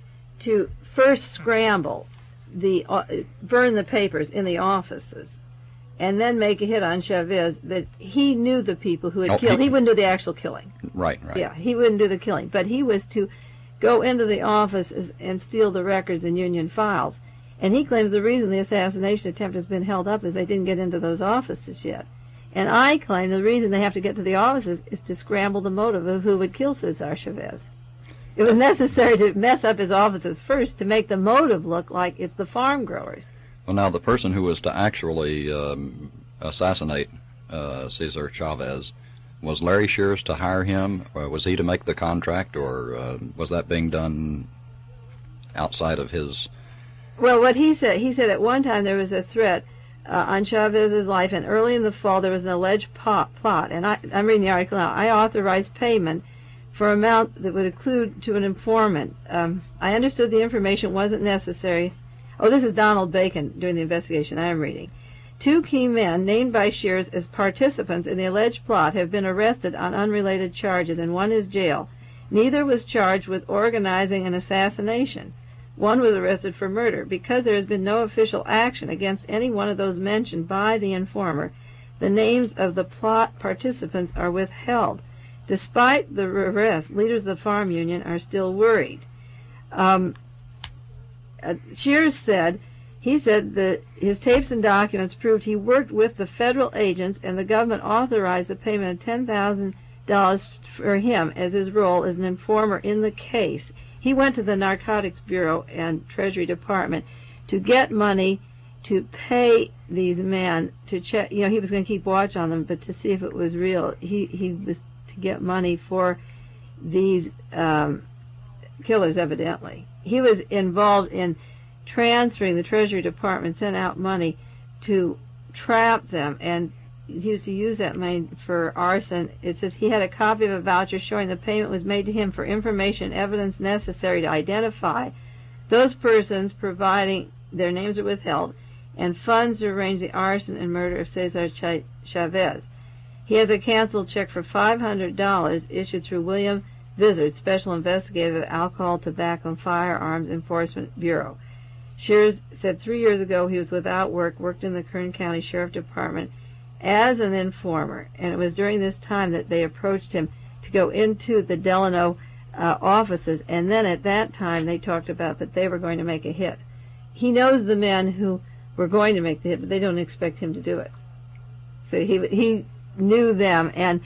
to first scramble, burn the papers in the offices, and then make a hit on Chavez that he knew the people who had killed. He wouldn't do the actual killing. Right. Yeah, he wouldn't do the killing. But he was to go into the offices and steal the records and Union files. And he claims the reason the assassination attempt has been held up is they didn't get into those offices yet. And I claim the reason they have to get to the offices is to scramble the motive of who would kill Cesar Chavez. It was necessary to mess up his offices first to make the motive look like it's the farm growers. Well, now, the person who was to actually assassinate Cesar Chavez, was Larry Shears to hire him? Or was he to make the contract, or was that being done outside of his... Well, what he said at one time there was a threat on Chavez's life, and early in the fall there was an alleged plot, and I'm reading the article now. I authorized payment for an amount that would include to an informant. I understood the information wasn't necessary. Oh, this is Donald Bacon doing the investigation I am reading. 2 key men, named by Shears as participants in the alleged plot, have been arrested on unrelated charges, and one is jailed. Neither was charged with organizing an assassination. One was arrested for murder. Because there has been no official action against any one of those mentioned by the informer, the names of the plot participants are withheld. Despite the arrest, leaders of the farm union are still worried. Shears said that his tapes and documents proved he worked with the federal agents, and the government authorized the payment of $10,000 for him as his role as an informer in the case. He went to the Narcotics Bureau and Treasury Department to get money to pay these men to check. You know, he was going to keep watch on them, but to see if it was real. He was to get money for these killers, evidently. He was involved in transferring. The Treasury Department sent out money to trap them, and he used to use that money for arson. It says he had a copy of a voucher showing the payment was made to him for information evidence necessary to identify those persons, providing their names are withheld, and funds to arrange the arson and murder of Cesar Chavez. He has a canceled check for $500 issued through William Vizard, Special Investigator of the Alcohol, Tobacco, and Firearms Enforcement Bureau. Shears said 3 years ago he was without work, worked in the Kern County Sheriff Department as an informer, and it was during this time that they approached him to go into the Delano offices, and then at that time they talked about that they were going to make a hit. He knows the men who were going to make the hit, but they don't expect him to do it. So he knew them, and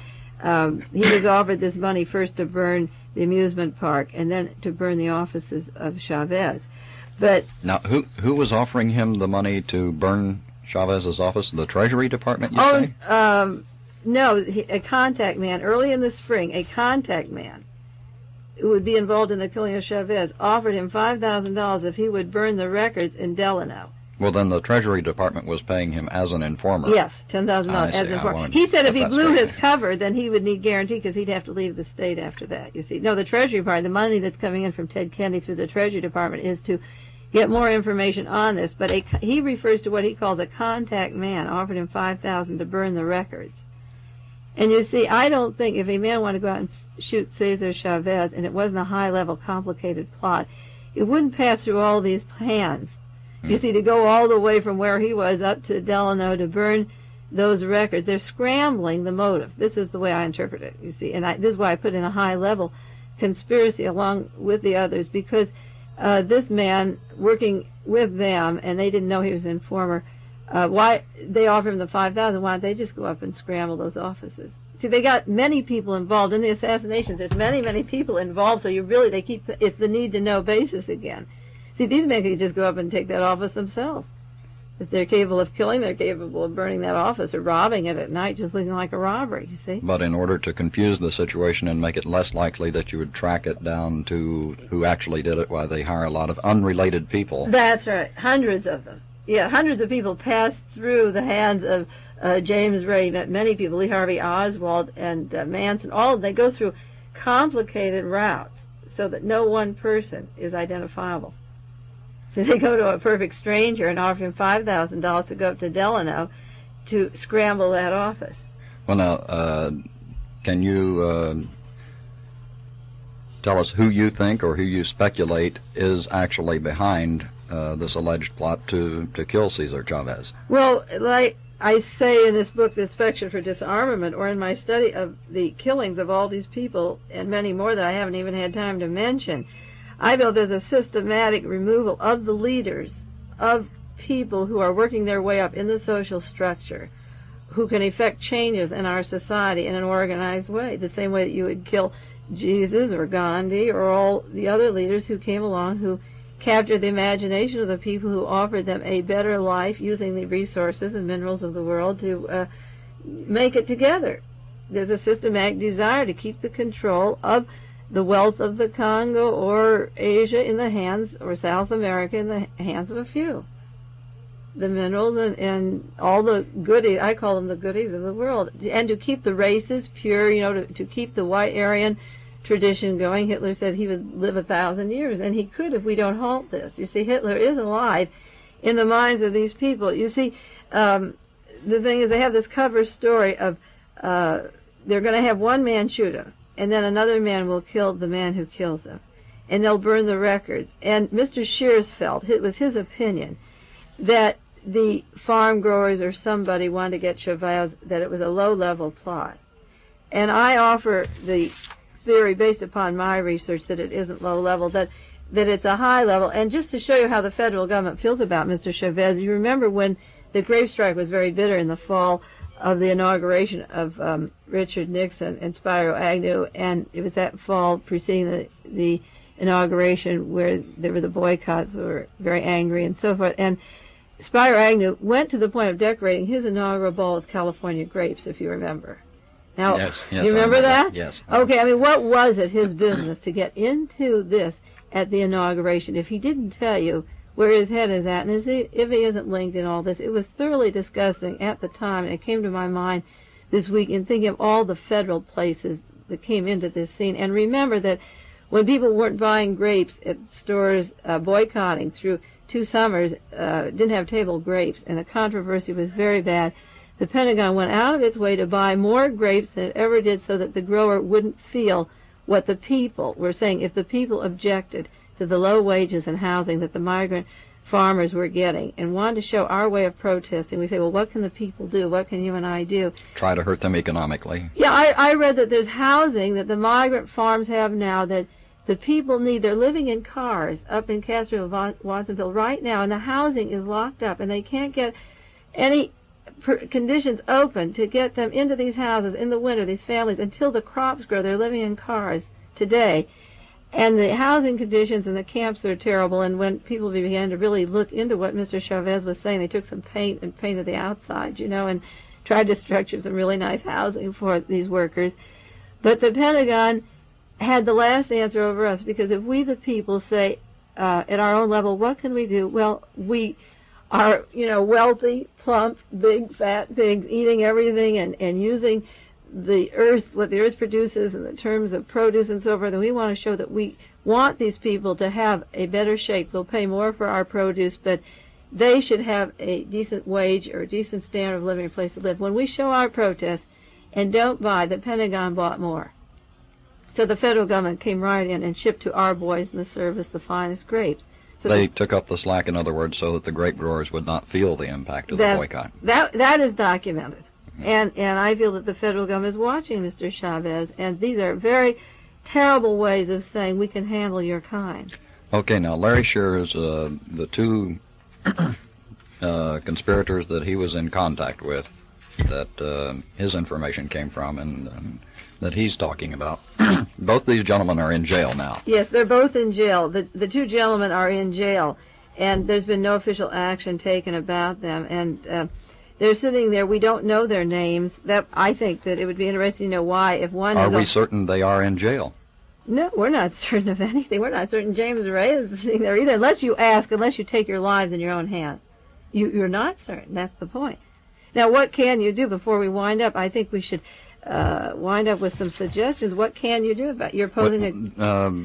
he was offered this money first to burn the amusement park and then to burn the offices of Chavez. But now, who was offering him the money to burn Chavez's office? The Treasury Department, you say? No, a contact man. Early in the spring, a contact man who would be involved in the killing of Chavez offered him $5,000 if he would burn the records in Delano. Well, then the Treasury Department was paying him as an informer. Yes, $10,000 as an informer. He said if he blew his cover, then he would need guarantee because he'd have to leave the state after that, you see. No, the Treasury Department, the money that's coming in from Ted Kennedy through the Treasury Department is to get more information on this. But he refers to what he calls a contact man, offered him $5,000 to burn the records. And you see, I don't think if a man wanted to go out and shoot Cesar Chavez and it wasn't a high-level, complicated plot, it wouldn't pass through all these hands. You see, to go all the way from where he was up to Delano to burn those records, they're scrambling the motive. This is the way I interpret it, you see, and this is why I put in a high-level conspiracy along with the others, because this man working with them, and they didn't know he was an informer, why they offer him the $5,000, why don't they just go up and scramble those offices? See, they got many people involved in the assassinations. There's many people involved, so it's the need-to-know basis again. See, these men could just go up and take that office themselves. If they're capable of killing, they're capable of burning that office or robbing it at night, just looking like a robbery, you see. But in order to confuse the situation and make it less likely that you would track it down to who actually did it, why they hire a lot of unrelated people. That's right. Hundreds of them. Yeah, hundreds of people passed through the hands of James Ray, met many people, Lee Harvey Oswald and Manson. All of them, they go through complicated routes so that no one person is identifiable. So they go to a perfect stranger and offer him $5,000 to go up to Delano to scramble that office. Well, now, can you tell us who you think or who you speculate is actually behind this alleged plot to kill Cesar Chavez? Well, like I say in this book, The Inspection for Disarmament, or in my study of the killings of all these people and many more that I haven't even had time to mention, I feel there's a systematic removal of the leaders, of people who are working their way up in the social structure, who can effect changes in our society in an organized way, the same way that you would kill Jesus or Gandhi or all the other leaders who came along who captured the imagination of the people, who offered them a better life using the resources and minerals of the world to make it together. There's a systematic desire to keep the control of the wealth of the Congo or Asia in the hands, or South America in the hands of a few. The minerals and all the goodies, I call them the goodies of the world, and to keep the races pure, you know, to keep the white Aryan tradition going. Hitler said he would live 1,000 years, and he could if we don't halt this. You see, Hitler is alive in the minds of these people. You see, the thing is, they have this cover story of they're going to have one man shoot him, and then another man will kill the man who kills him, and they'll burn the records. And Mr. Shears felt, it was his opinion, that the farm growers or somebody wanted to get Chavez, that it was a low-level plot. And I offer the theory based upon my research that it isn't low-level, that it's a high level. And just to show you how the federal government feels about Mr. Chavez, you remember when the grape strike was very bitter in the fall of the inauguration of Richard Nixon and Spiro Agnew, and it was that fall preceding the inauguration where there were the boycotts, who were very angry and so forth. And Spiro Agnew went to the point of decorating his inaugural ball with California grapes, if you remember. Now, yes, you remember that? Yes. Okay, I mean, what was it his business to get into this at the inauguration if he didn't tell you where his head is at, and if he isn't linked in all this? It was thoroughly disgusting at the time, and it came to my mind this week in thinking of all the federal places that came into this scene. And remember that when people weren't buying grapes at stores, boycotting through 2 summers, didn't have table grapes, and the controversy was very bad, the Pentagon went out of its way to buy more grapes than it ever did so that the grower wouldn't feel what the people were saying. If the people objected to the low wages and housing that the migrant farmers were getting and wanted to show our way of protesting, we say, well, what can the people do? What can you and I do? Try to hurt them economically. Yeah, I read that there's housing that the migrant farms have now that the people need. They're living in cars up in Castroville, Watsonville right now, and the housing is locked up, and they can't get any conditions open to get them into these houses in the winter, these families, until the crops grow. They're living in cars today. And the housing conditions in the camps are terrible, and when people began to really look into what Mr. Chavez was saying, they took some paint and painted the outside, you know, and tried to structure some really nice housing for these workers. But the Pentagon had the last answer over us, because if we, the people, say at our own level, what can we do? Well, we are, you know, wealthy, plump, big, fat pigs eating everything and using the earth, what the earth produces in the terms of produce and so forth, and we want to show that we want these people to have a better shape. We'll pay more for our produce, but they should have a decent wage or a decent standard of living, a place to live. When we show our protest and don't buy, the Pentagon bought more. So the federal government came right in and shipped to our boys in the service the finest grapes. So they took up the slack, in other words, so that the grape growers would not feel the impact of the boycott. That is documented. And I feel that the federal government is watching Mr. Chavez, and these are very terrible ways of saying we can handle your kind. Okay, now Larry Shearer's the two conspirators that he was in contact with, that his information came from, and that he's talking about. Both these gentlemen are in jail now. Yes, they're both in jail. The two gentlemen are in jail, and there's been no official action taken about them. And they're sitting there. We don't know their names. That I think that it would be interesting to know why. If one are we certain they are in jail? No, we're not certain of anything. We're not certain James Ray is sitting there either, unless you ask, unless you take your lives in your own hand. You're not certain. That's the point. Now, what can you do before we wind up? I think we should wind up with some suggestions. What can you do about you're posing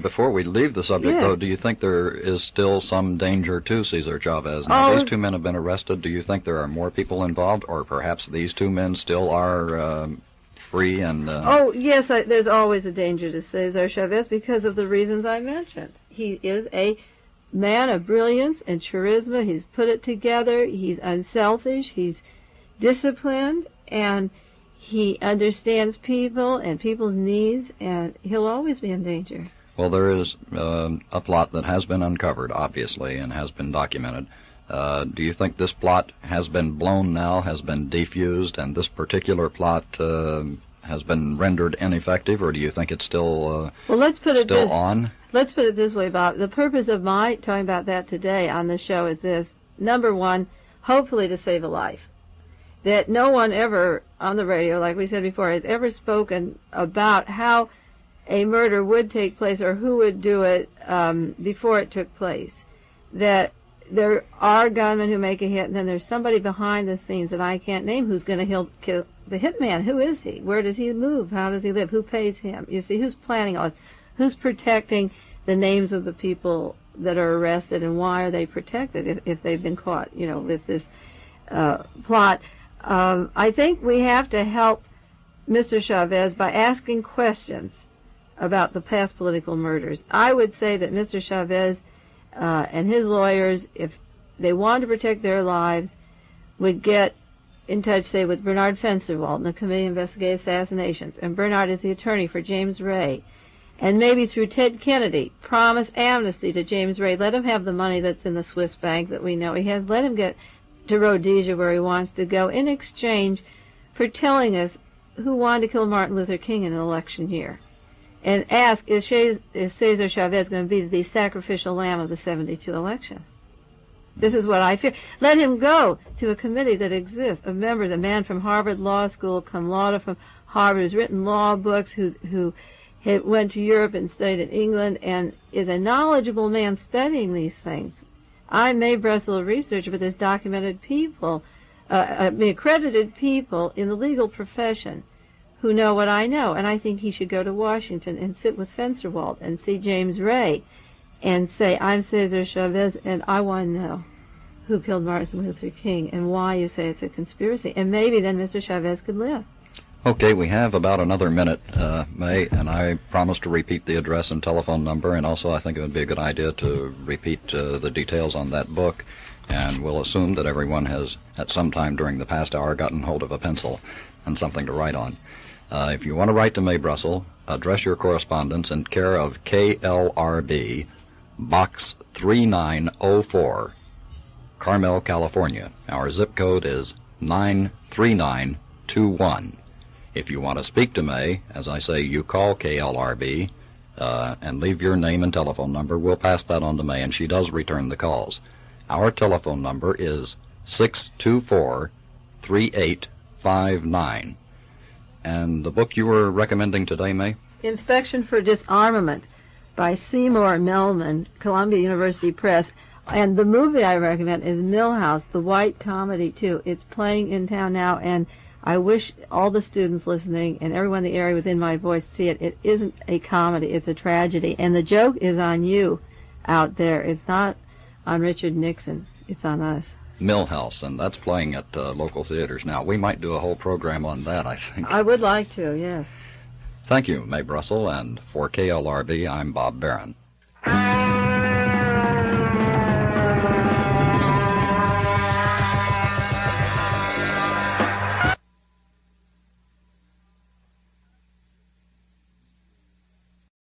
before we leave the subject, though, do you think there is still some danger to Cesar Chavez? Now, these two men have been arrested. Do you think there are more people involved, or perhaps these two men still are free and... Oh, yes, there's always a danger to Cesar Chavez because of the reasons I mentioned. He is a man of brilliance and charisma. He's put it together. He's unselfish. He's disciplined, and he understands people and people's needs, and he'll always be in danger. Well, there is a plot that has been uncovered, obviously, and has been documented. Do you think this plot has been blown now, has been defused, and this particular plot has been rendered ineffective, or do you think it's still on? Let's put it this way, Bob. The purpose of my talking about that today on the show is this. Number one, hopefully to save a life. That no one ever on the radio, like we said before, has ever spoken about how a murder would take place or who would do it before it took place. That there are gunmen who make a hit, and then there's somebody behind the scenes that I can't name who's going to kill the hitman. Who is he? Where does he move? How does he live? Who pays him? You see, who's planning all this? Who's protecting the names of the people that are arrested, and why are they protected if they've been caught, with this plot? I think we have to help Mr. Chavez by asking questions about the past political murders. I would say that Mr. Chavez and his lawyers, if they wanted to protect their lives, would get in touch, say, with Bernard Fensterwald and the Committee to Investigate Assassinations. And Bernard is the attorney for James Ray. And maybe through Ted Kennedy, promise amnesty to James Ray. Let him have the money that's in the Swiss bank that we know he has. Let him get to Rhodesia where he wants to go in exchange for telling us who wanted to kill Martin Luther King in an election year. And ask, is Cesar Chavez going to be the sacrificial lamb of the 72 election? This is what I fear. Let him go to a committee that exists of members, a man from Harvard Law School, cum laude from Harvard, who's written law books, who went to Europe and studied in England, and is a knowledgeable man studying these things. I'm Mae Brussell, a researcher, but there's documented people, accredited people in the legal profession who know what I know, and I think he should go to Washington and sit with Fensterwald and see James Ray and say, I'm Cesar Chavez, and I want to know who killed Martin Luther King and why you say it's a conspiracy. And maybe then Mr. Chavez could live. Okay, we have about another minute, May, and I promise to repeat the address and telephone number, and also I think it would be a good idea to repeat the details on that book, and we'll assume that everyone has, at some time during the past hour, gotten hold of a pencil and something to write on. If you want to write to Mae Brussell, address your correspondence in care of KLRB, Box 3904, Carmel, California. Our zip code is 93921. If you want to speak to Mae, as I say, you call KLRB and leave your name and telephone number. We'll pass that on to Mae, and she does return the calls. Our telephone number is 624-3859. And the book you were recommending today, Mae? Inspection for Disarmament by Seymour Melman, Columbia University Press. And the movie I recommend is Millhouse, the white comedy, too. It's playing in town now, and I wish all the students listening and everyone in the area within my voice see it. It isn't a comedy, it's a tragedy. And the joke is on you out there. It's not on Richard Nixon. It's on us. Millhouse, and that's playing at local theaters now. We might do a whole program on that, I think. I would like to, yes. Thank you, Mae Brussell, and for KLRB, I'm Bob Barron.